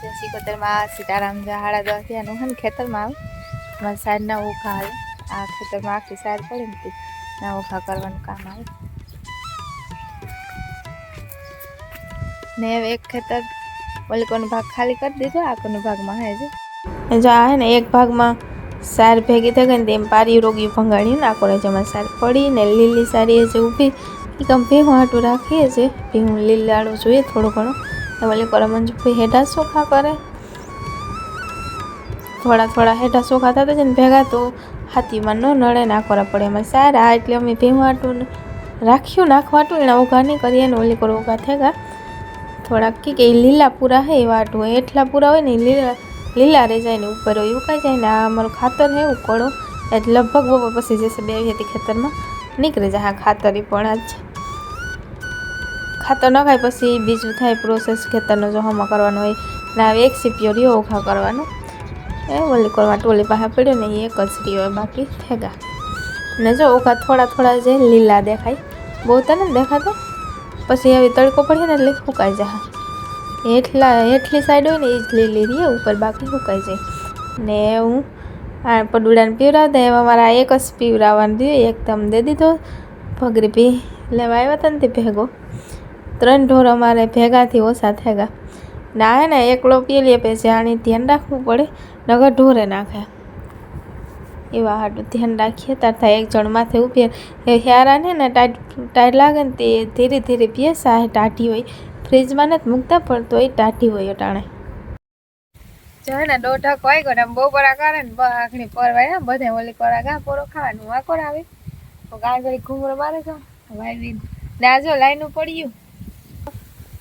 75 માં સીતાराम હાડા 10 થયાનું હે ખેતરમાં આવે મારે સાઈડના ઓખા આવે આ ખેતરમાં આખી સાઈડ પડે ને ના ઓખા કરવાનું કામ આવે ને એક ખેતર ઓલીકોનો ભાગ ખાલી કરી દીધો આ કોનો ભાગમાં હે જો આ હે ને એક ભાગમાં સાર ભેગી થઈ ગઈ ને તેમ પારી રોગી ભંગાડી ને આકોને જેમાં સાર પડી ને લીલી સારી જે ઊભી એ કમ ભેહું હાટું રાખીએ છે ભેહું લીલાળું જોઈએ થોડું ઘણું ઓલી કરે મંજુભાઈ હેઠા ચોખા કરે થોડા હેઠા ચોખા થતા છે ને ભેગા તો હાથીમાં ન નડે નાખવા પડે એમાં સારા એટલે અમે ભેહું હાટું રાખ્યું નાખવાટું એના ઉઘા નહીં કરીએ ને ઓલી કરો ઉઘા થેગા થોડાક કે લીલા પૂરા હે એવા હાટું એટલા પૂરા હોય ને લીલા રહી જાય ને ઉપર હોય ઉકાઈ જાય ને આ અમારું ખાતર હે ઉકળો એટલે લગભગ બપોર પછી જશે બે હતી ખેતરમાં નીકળી જાય હા ખાતર એ પણ જ ખાતર નખાય પછી બીજું થાય પ્રોસેસ ખેતરનો જો હમા કરવાનો હોય ને હવે એક સીપીઓ રહ્યો ઓખા કરવાનો એ ઓલી કરવા ટોલી પાસે પડ્યો ને એ એક જ રહ્યો હોય બાકી થેગા ને જો ઓખા થોડા જે લીલા દેખાય બહુ તો ને દેખાતો પછી હવે તડકો પડે ને એટલે સુકાઈ જાય હેઠલી સાઈડ હોય ને એ જ લીલી રહીએ ઉપર બાકી સુકાઈ જાય ને હું આ પડુડાને પીવરાવતા એમાં મારા એક જ પીવરાવવાનું દીધું એકદમ દે દીધો ભગરી પી લેવા આવ્યા હતા ને તે ભેગો 3 ઢોર અમારે ભેગાથી ઓછા થેગા ના હે ને એકલો પી લે પછી આની ધ્યાન રાખવું પડે નગર ઢોરે નાખે એવા હાટું ધ્યાન રાખીએ તાર થાય એક જણ માથે ઉભી એ હેરાને ને ટાઈટ લાગે ને તે ધીરે ધીરે પીએ સાહે ટાઢી હોય ફ્રીજમાં નથી મૂકતા પણ તો એ ટાઢી હોય અટાણે જો ને દોઢક હોય ગયો ને બહુ બરા કરે ને આખણી પરવાય ને બધે ઓલી કોરા ગા પોરો ખાવાનું આ કોર આવે ગાજરી ઘૂમરો મારે છો વાવી ના જો લાઈનું પડ્યું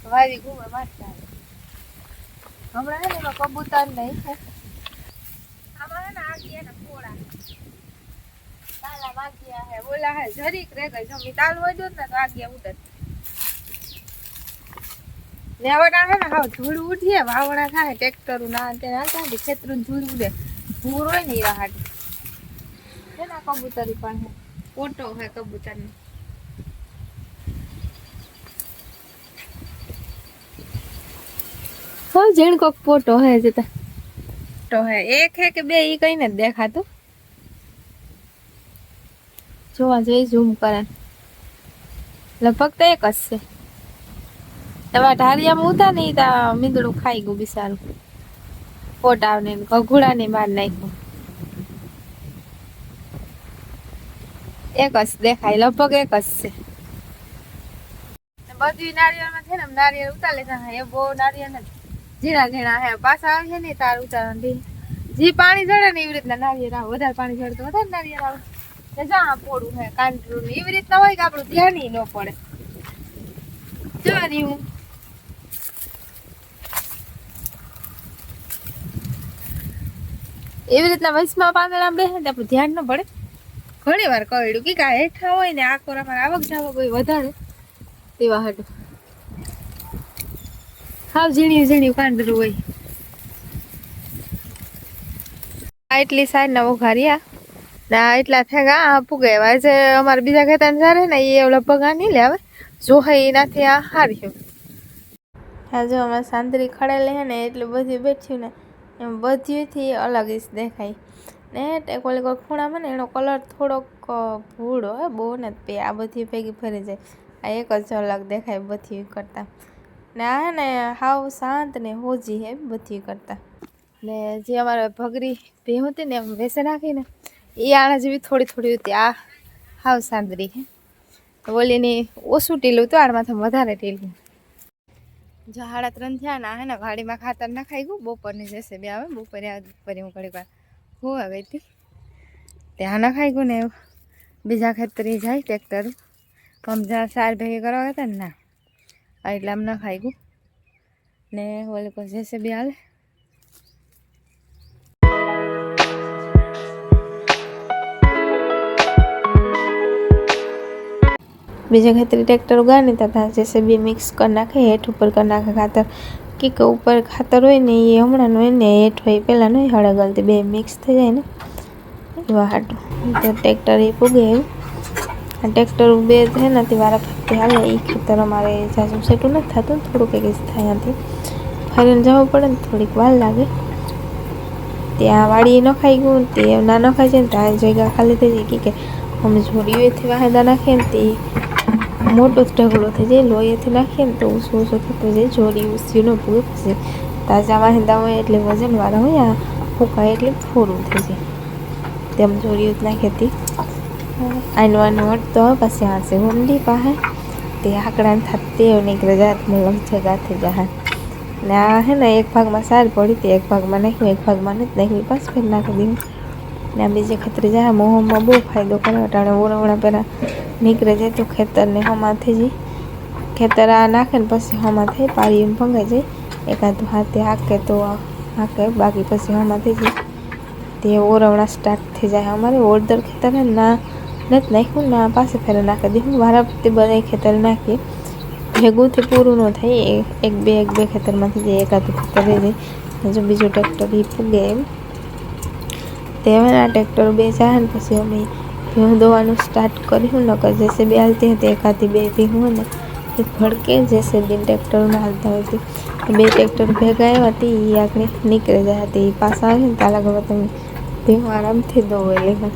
વાવી ઘૂમરો મારતા હમણાં હે ને એમાં કબૂતર નહીં છે આમાં હે ને આગિયા ને પોળા તાલા માગિયા હે બોલા હે જરીક રે ગઈ જો મિતાલ હોય દો ને તો આગિયા ઉતર ને હવે કાંઈ ને હાવ ધૂળ ઉઠીએ વાવણા થાય ટ્રેક્ટર ના તે હાલતા ખેતરું ધૂળ ઉડે ધૂળ હોય ને એવા હાટ છે ને કબૂતરી પણ હે ફોટો હે કબૂતરનો હો જેણ કોક ફોટો હે જતા તો હે એક હે કે બે ઈ કઈ ને દેખાતું જોવા જઈ ઝૂમ કરે લગભગ તો એક જ છે એવા ઢારિયામાં ઉતા ને તા મીંદડું ખાઈ ગયું બિસારું ફોટાવને ઘઘુડાને માર નાખ્યું એક જ દેખાય લગભગ એક જ છે બધી નારિયેળમાં છે ને નારિયેળ ઉતાર લેતા હે બહુ નારિયેળ નથી ઝીણા હે પાછા આવે છે ને તાર ઉતારવાની જી પાણી ચડે ને એવી રીતના નારિયેળ આવે વધારે પાણી ચડે તો વધારે નારિયેળ આવે જા પોડું હે કાંટરું ને એવી રીતના હોય કે આપણું ધ્યાન ન પડે જોવાની હું એવી રીતના વૈશમાં પાંદડા બેસે ને આપણું ધ્યાન ન પડે ઘણી વાર કહ્યું કે કા હેઠા હોય ને આ કોરામાં આવક જાવક હોય વધારે તેવા હાટું હાવ ઝીણી કાંદરું હોય આ એટલી સાઈડ ના ઉઘાર્યા ના એટલા થેગા આ પૂગે આજે અમારે બીજા ખેતર સારે ને એ લગભગ આ નહીં લે આવે જો હે એનાથી આ હાર્યું હા જો અમારે સાંદરી ખડેલી હે ને એટલું બધી બેઠ્યું ને એમ બધીથી અલગ જ દેખાય ને ઓલી કોઈ ખૂણામાં ને એનો કલર થોડોક ભૂરો હે બહુ ને આ બધી ભેગી ફરી જાય આ એક જ અલગ દેખાય બધી કરતાં ને આ હે ને હાવ શાંત ને હોજી હે બધી કરતાં ને જે અમારે ભગરી ભેહું હતી ને એમ વેસે નાખીને એ આના જેવી થોડી હતી આ હાવ સાંદરી હે ઓલીની ઓછું ટીલું હતું આડમાંથી વધારે ટીલું જો 3:30 થયા ના હે ને વાડીમાં ખાતર નાખાઈ ગયું બપોરની જશે બે આવે બપોરે હું ઘડી વાર હોવા ગઈ હતી ત્યાં નખાઈ ગયું ને બીજા ખેતરી જાય ટ્રેક્ટર આમ જ્યાં સાર ભેગી કરવા હતા ને ના એટલે આમ નખાઈ ગયું ને ઓલી કોઈ જશે બે હાલે બીજા ખેતરી ટ્રેક્ટર ઉગાડી તથા જેસીબી મિક્સ કરી નાખે હેઠ ઉપર કરી નાખે ખાતર કે ઉપર ખાતર હોય ને એ હમણાં હોય ને હેઠ હોય પહેલાં નહીં હળગલતી બે મિક્સ થઈ જાય ને એવા હાટું તો ટ્રેક્ટર એ પૂગે એવું આ ટ્રેક્ટર બે છે ને તે વારા ફરતી હાલે એ ખેતર અમારે જાજુ સેટું નથી થતું થોડુંક એક થાય ત્યાંથી ફરીને જવું પડે ને થોડીક વાર લાગે. ત્યાં વાડી નખાઈ ગયું તે ના નખાઈ જાય ને ત્યાં જગ્યા ખાલી થઈ જાય કે અમે જોડીઓથી વાહેદા નાખીએ ને તે મોટો જ ઢગલો થઈ જાય. લોહીથી નાખીએ ને તો ઓછું ઓછું થતું જાય. જોડી ઉસી ન પૂગે પછી તાજા વાહેદા હોય એટલે વજનવાળા હોય, આ ફૂંકાય એટલે થોડું થઈ જાય. તેમ જોડીઓ જ નાખી હતી. આનો અડતો પછી હાંસે ઊંડી પાસે તે આકડાને થતી તે નીકળે જાત મતલબ જગા થઈ જાય. ને આ હે ને એક ભાગમાં સાર પડી હતી, એક ભાગમાં નાખ્યું, એક ભાગમાં નથી નાખ્યું, પાછું ફેર નાખી દીધું. ને આ બીજે ખેતરે જાય મોહમાં બહુ ફાયદો કરે. અટાણે ઓરવણા પહેલાં નીકળે જાય તો ખેતરને હમા થઈ જાય. ખેતર આ નાખે ને પછી હમા થઈ પારી એમ ભંગાઈ જાય. એકાદ હાથે હાકે તો હાકે, બાકી પછી હમા થઈ જાય. તે ઓરવણા સ્ટાર્ટ થઈ જાય. અમારે ઓળદર ખેતર હે ના નથી નાખ્યું, ના પાસે ફેરે નાખી દીધું. વારા તે બધા ખેતર નાખીએ ભેગુંથી પૂરું ન થાય. એક બે ખેતરમાંથી જાય, એકાદું ખેતર રહી જાય. જો બીજું ટ્રેક્ટર એ પૂગે એમ તે હવે આ ટ્રેક્ટર બે જાય ને પછી અમે ભીહું દોવાનું સ્ટાર્ટ કર્યું. નકર જેસીબી હાલતી હતી એકાદી બે ભીહું ને એ ભડકે જેસીબી ટ્રેક્ટરમાં હાલતા હતી. બે ટ્રેક્ટર ભેગા આવ્યા હતી એ આગળ નીકળી જાય હતી. એ પાછા આવે ને તાલા ગમે તમે ભીહું આરામથી દોવાઈ લે.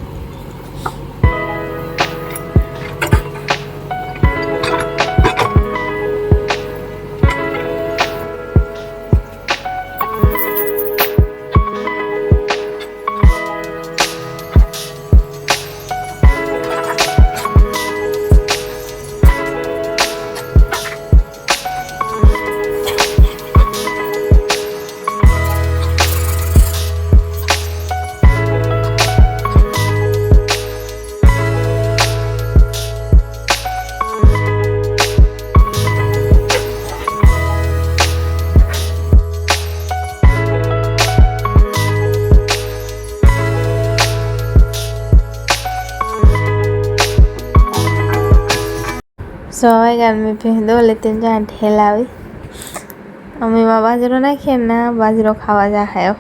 સો વાગ્યા મેં ભેંદો લેતી જ્યાં ઠેલાવી અમે એમાં બાજરો નાખીએ ને બાજરો ખાવા જા આવ્યો.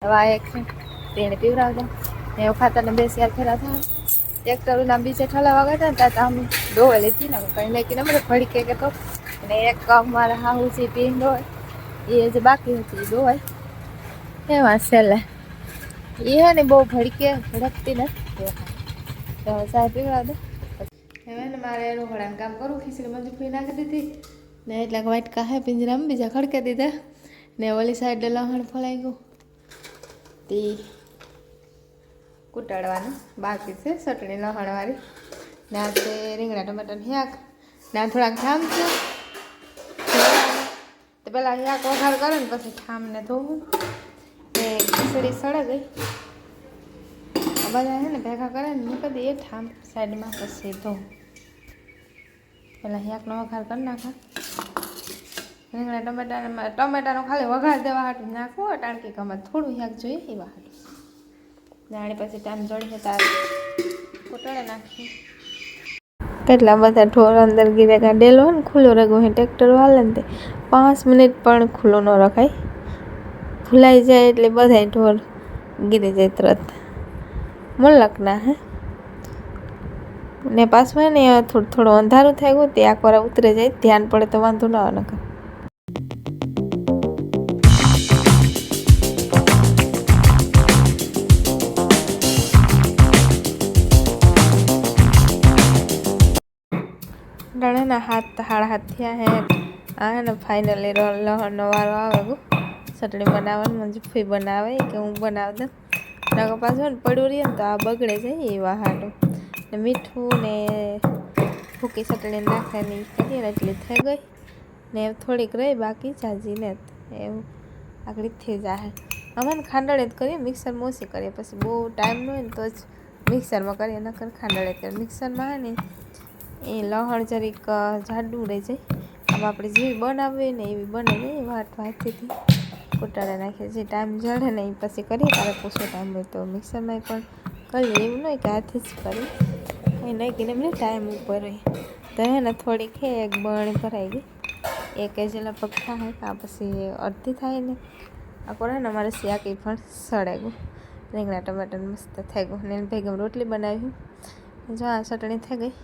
હવે એક તેને પીવડાવતા ને ખાતરને બે શેર ફેરા થાય. ટ્રેક્ટરના બીજે ઠલાવા ગયા હતા ત્યાં અમે ડોવે લેતી ને કંઈ નાખીને અમે ભડકે કે તો ને એક કપ મારા હાહુજી પીને હોય એ જે બાકી હતી એ ડોવાય એમાં છેલ્લે એ હે ને બહુ ભડકે ભડકતી નથી. તો સાહેબ પીવડાવ દે હવે ને મારે રોકડાનું કામ કરું. ખીચડી મંજુ ફી નાખી દીધી ને એટલા વાટકા હે પિંજરામાં બીજા ખડકે દીધા ને ઓલી સાઈડ લહણ ફળાઈ ગયું તે કૂટાડવાનું બાકી છે. ચટણી લહણવાળી ને આ છે રીંગણા ટમાટરનું શાક ને આ થોડાક ઠામ છે. તો પહેલાં શાક વઘાર કરે ને પછી ઠામને ધોવું ને ખીચડી સળે ગઈ બધા છે ને ભેગા કરે ને મૂકી દઈએ ઠામ સાઈડમાં પછી ધોવું. પહેલાં શાકનો વઘાર કરી નાખા. રીંગણા ટમેટાનો ખાલી વઘાર દેવા હાટું નાખવું ટાણકી કમાં થોડું શાક જોઈએ એવા હાટું. જાણે પછી ટાઈમ જળીએ તાર કોટળે નાખીએ. કેટલા બધા ઢોર અંદર ગીરે ગાડેલો હોય ને ખુલ્લો રેગો હોય ટ્રેક્ટર હાલે ને તે 5 મિનિટ પણ ખુલ્લો ન રખાય. ભૂલાઈ જાય એટલે બધા ઢોર ગીરી જાય તરત. મુલકના હે ને પાછું હોય ને થોડું અંધારું થઈ ગયું તે આખવાર ઉતરે જાય. ધ્યાન પડે તો વાંધો ના આવે. નકર ડણેના હાથ હાડા હાથ થયા હે. આ હે ને ફાઇનલી લહણનો વારો આવે ગયો. ચટણી બનાવવાનું મંજુ ફી બનાવે કે હું બનાવી દઉં. નકર પાછું ને પડ્યું રહીએ ને તો આ બગડે જાય એવા હાટું. ને મીઠું ને ભૂકી ચટણી નાખવાની કરીએ ને એટલી થઈ ગઈ ને થોડીક રહી બાકી જાજી ને એવું આગળ થઈ જાય. અમે ને ખાંડળે જ કરીએ, મિક્સરમાં ઓછી કરીએ. પછી બહુ ટાઈમ ન હોય ને તો જ મિક્સરમાં કરીએ, નકર ખાંડળે કરીએ. મિક્સરમાં હે ને એ લહણ જરીક જાડું રહી જાય. આમ આપણે જેવી બનાવીએ ને એવી બને નહીં. વાટથી કૂટાડે નાખીએ. જે ટાઈમ જડે ને એ પછી કરીએ. તારે પૂછો ટાઈમ હોય તો મિક્સરમાં પણ કરીએ. એવું નહીં કે હાથથી જ કરીએ. એ નહીં કે એમને ટાઈમ ઉપર હોય તો હે ને થોડીક હે એક બણી ભરાઈ ગઈ. 1 કેજી લગભગ થાય કાં પછી અડધી થાય ને આ કરે ને અમારે શાક એ પણ સળાઈ ગયું. રીંગણા ટમાટર મસ્ત થઈ ગયું ને ભેગમ રોટલી બનાવી. જો આ ચટણી થઈ ગઈ.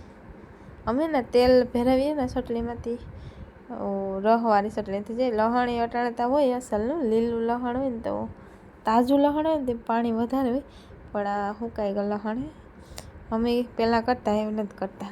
અમે ને તેલ ભેરવીએ ને ચટણીમાંથી રસવાળી ચટણી થઈ જાય. લહણ એ અટાણતા હોય અસલનું, લીલું લહણ હોય ને તો તાજું લહણ હોય ને તે પાણી વધારે હોય, પણ આ સુકાઈ ગયેલ લહણ અમે પહેલાં કરતા, એવું નથી કરતા.